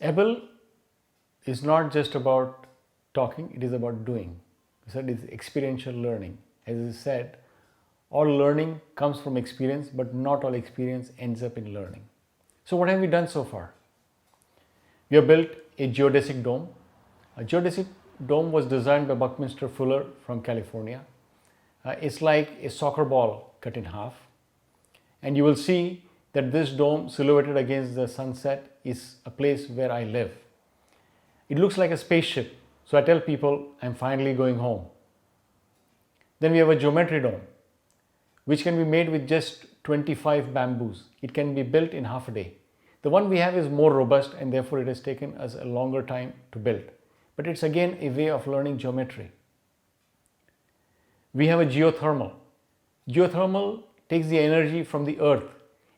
Able is not just about talking, it is about doing. So it is experiential learning. As I said, all learning comes from experience, but not all experience ends up in learning. So what have we done so far? We have built a geodesic dome. A geodesic dome was designed by Buckminster Fuller from California. It's like a soccer ball cut in half. And you will see that this dome silhouetted against the sunset is a place where I live. It looks like a spaceship. So I tell people I'm finally going home. Then we have a geometry dome, which can be made with just 25 bamboos. It can be built in half a day. The one we have is more robust and therefore it has taken us a longer time to build. But it's again a way of learning geometry. We have a geothermal. Geothermal takes the energy from the earth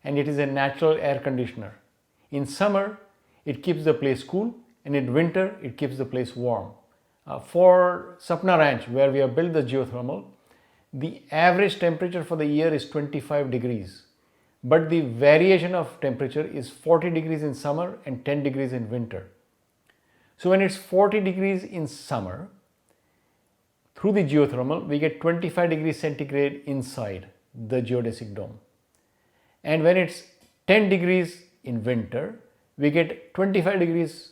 and it is a natural air conditioner. In summer, it keeps the place cool, and in winter, it keeps the place warm. For Sapna Ranch, where we have built the geothermal, the average temperature for the year is 25 degrees. But the variation of temperature is 40 degrees in summer and 10 degrees in winter. So when it's 40 degrees in summer, through the geothermal, we get 25 degrees centigrade inside the geodesic dome. And when it's 10 degrees in winter, we get 25 degrees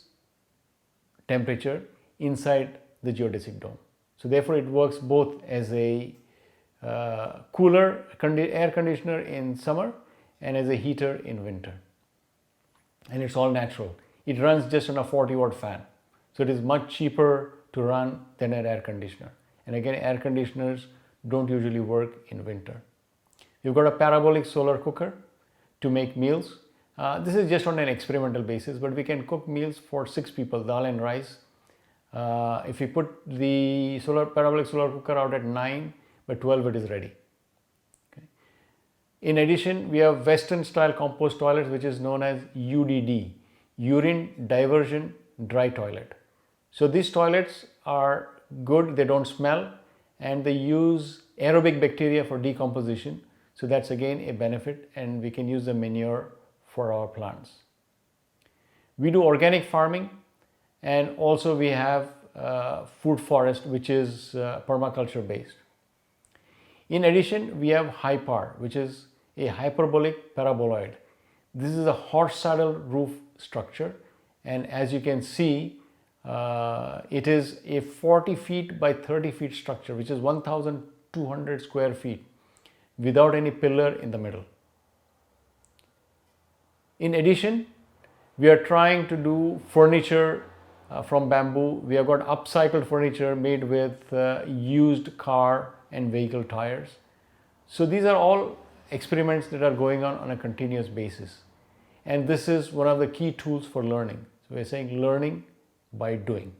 temperature inside the geodesic dome. So therefore it works both as a cooler air conditioner in summer and as a heater in winter. And it's all natural. It runs just on a 40-watt fan. So it is much cheaper to run than an air conditioner. And again, air conditioners don't usually work in winter. You've got a parabolic solar cooker to make meals. This is just on an experimental basis, but we can cook meals for 6 people, dal and rice. If we put the parabolic solar cooker out at 9, by 12 it is ready. Okay. In addition, we have Western style compost toilets, which is known as UDD, urine diversion dry toilet. So these toilets are good, they don't smell, and they use aerobic bacteria for decomposition. So that's again a benefit, and we can use the manure for our plants. We do organic farming, and also we have food forest, which is permaculture based. In addition, we have HYPAR, which is a hyperbolic paraboloid. This is a horse saddle roof structure, and as you can see, it is a 40 feet by 30 feet structure, which is 1,200 square feet without any pillar in the middle. In addition, we are trying to do furniture from bamboo. We have got upcycled furniture made with used car and vehicle tires. So these are all experiments that are going on a continuous basis. And this is one of the key tools for learning. So we're saying learning by doing.